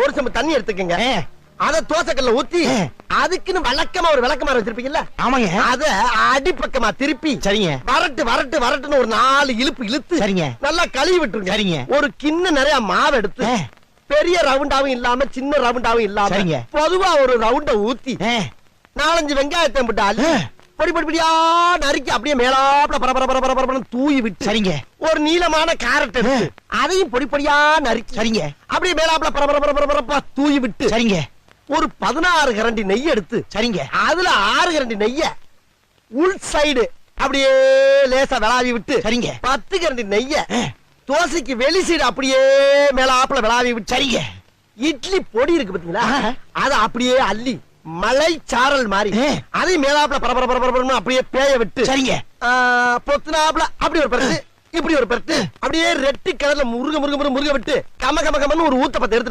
ஒரு சம்பு தண்ணி எடுத்துக்கங்க. அத தோசைக்கல்ல ஊத்தி அதுக்குன்னு வழக்கமா ஒரு விளக்கமாறு வச்சிருப்பீங்கல்ல? ஆமாங்க. அத அடிப்பக்கமா திருப்பி சரிங்க. வரட்டுன்னு ஒரு 4 இழுப்பு இழுத்து சரிங்க. நல்லா கழுவி விட்டுருங்க. சரிங்க. ஒரு கிண்ண நிறைய மாவு எடுத்து பெரிய ரவுண்டாவும் இல்லாம சின்ன ரவுண்டாவும் இல்லாம சரிங்க. பொதுவா ஒரு ரவுண்ட ஊத்தி 4-5 வெங்காயத்தை போட்டு அள்ளி பொடி பொடியா நறுக்கி அப்படியே மேலாப்ல பரபரன்னு தூவி விட்டு சரிங்க. ஒரு நீளமான கேரட் எடுத்து அதையும் பொடி பொடியா நறுக்கி சரிங்க. அப்படியே மேலாப்ல பரபரப்பா தூவி விட்டு சரிங்க. ஒரு 16 கரண்டி நெய் எடுத்து சரிங்க. அதுல 6 கரண்டி நெய்ய உள் சைடு அப்படியே லேசா விளாவி விட்டு சரிங்க. 10 கரண்டி நெய்ய தோசைக்கு வெளி சைடு அப்படியே மேலாப்ல விளாவி விட்டு சரிங்க. இட்லி பொடி இருக்கு பாத்தீங்களா? அத அப்படியே அள்ளி மலை சாரல் மாதிரி அதை மேலாப்ல பரபரன்னு அப்படியே பேய விட்டு சரிங்க. பொத்துனாப்ல அப்படி ஒரு பரட்டு இப்படி ஒரு பரட்டு அப்படியே ரெட்டி கலர்ல முருக விட்டு கம ஒரு ஊத்தப்பத்தை எடுத்து